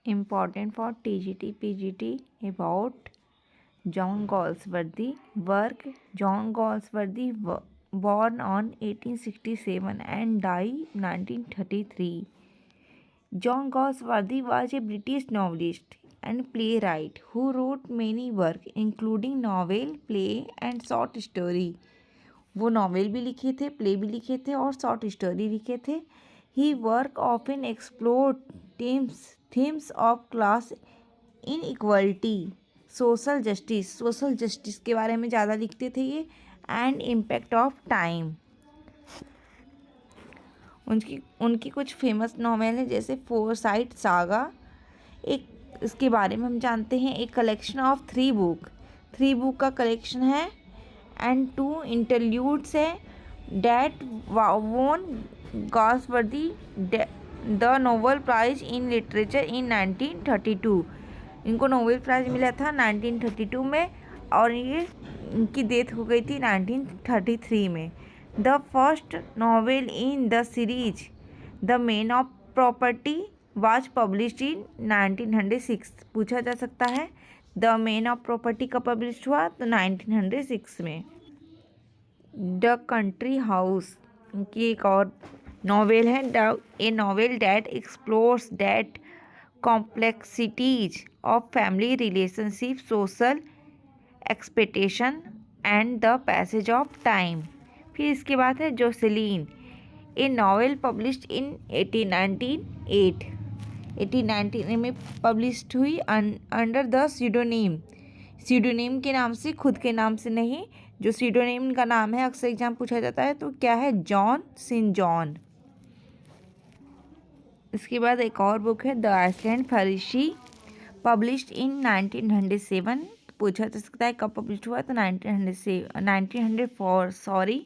important for TGT PGT about John Galsworthy work. John Galsworthy born on 1867 and died 1933. John Galsworthy was a British novelist and playwright who wrote many work including novel, play and short story. वो novel भी लिखे थे, play भी लिखे थे और short story लिखे थे. He work often explore themes of class inequality, social justice के बारे में ज़्यादा लिखते थे ये, एंड इम्पैक्ट ऑफ टाइम. उनकी कुछ फेमस नॉवेल है जैसे फोरसाइट सागा. एक इसके बारे में हम जानते हैं. एक कलेक्शन ऑफ थ्री बुक का कलेक्शन है एंड 2 इंटरल्यूड्स है that won Galsworthy the Nobel prize in literature in 1932. इनको नोबेल प्राइज मिला था 1932 में और ये इनकी डेथ हो गई थी 1933 में. The first novel in the series the man of property was published in 1906. पूछा जा सकता है द मैन ऑफ प्रॉपर्टी का पब्लिश हुआ तो 1906 में. द कंट्री हाउस की एक और नॉवेल है. ए novel that explores that complexities of family relationship, social expectation and the passage of time. फिर इसके बाद है Josselin, A novel published in 1819 में पब्लिश्ड हुई अंडर द सीडोनीम के नाम से, खुद के नाम से नहीं. जो सीडोनीम का नाम है अक्सर एग्जाम पूछा जाता है तो क्या है, जॉन सेंट जॉन. इसके बाद एक और बुक है द आइसलैंड फरीसी, पब्लिश्ड इन 1907. पूछा जा सकता है कब पब्लिश हुआ तो 1904.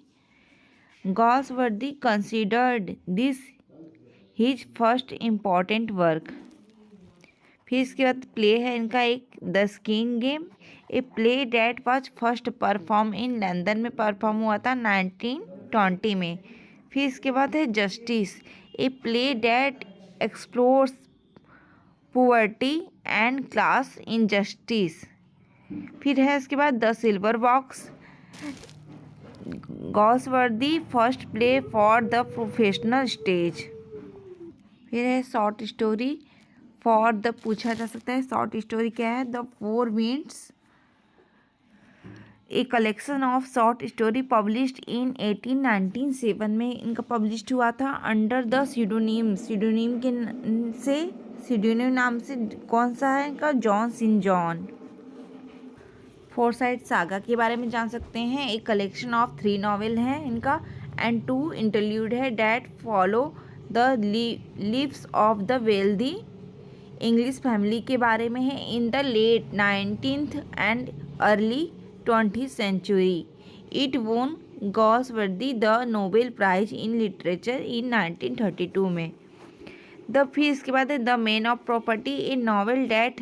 Galsworthy considered this his first important work. फिर इसके बाद प्ले है इनका एक the skiing game, a play that was first perform in London में परफॉर्म हुआ था 1920 में. फिर इसके बाद है justice, a play that explores poverty and class injustice. फिर है इसके बाद the silver box, Galsworthy first play for the professional stage. फिर है शॉर्ट स्टोरी फॉर द, पूछा जा सकता है शॉर्ट स्टोरी क्या है, the four winds, a collection of short story published in 1897 में इनका पब्लिश्ड हुआ था अंडर द सीडोनीम नाम से. कौन सा है इनका, John Saint John. Forsyte saga के बारे में जान सकते हैं. एक कलेक्शन ऑफ 3 नॉवेल हैं इनका एंड 2 इंटरल्यूड है that follow the lives of the wealthy English family के बारे में है in the late 19th and early 20th century. It won Galsworthy the Nobel prize in literature in 1932 में. फिर इसके बाद है the man of property, a novel that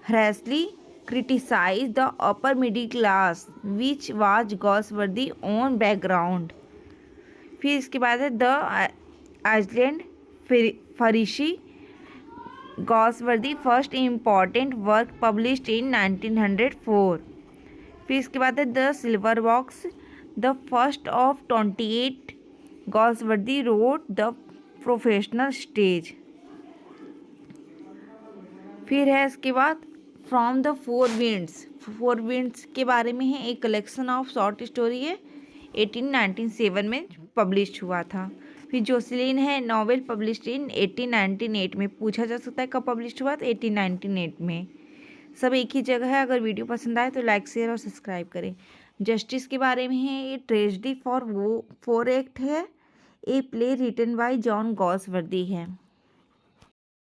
harshly criticize the upper middle class which was Galsworthy own background. फिर इसके बाद है the island pharisee, Galsworthy first important work published in 1904. फिर इसके बाद है the silver box, the first of 28 Galsworthy road the professional stage. फिर है इसके बाद फ्रॉम द फोर विंड्स के बारे में है. एक कलेक्शन ऑफ शॉर्ट स्टोरी है 1897 में पब्लिश हुआ था. फिर जोसेलिन है नॉवेल पब्लिश्ड इन 1898 में. पूछा जा सकता है कब पब्लिश हुआ तो 1898 में. सब एक ही जगह है. अगर वीडियो पसंद आए तो लाइक शेयर और सब्सक्राइब करें. जस्टिस के बारे में है, ये ट्रेजेडी फॉर 4 एक्ट है, a play written by John Galsworthy है.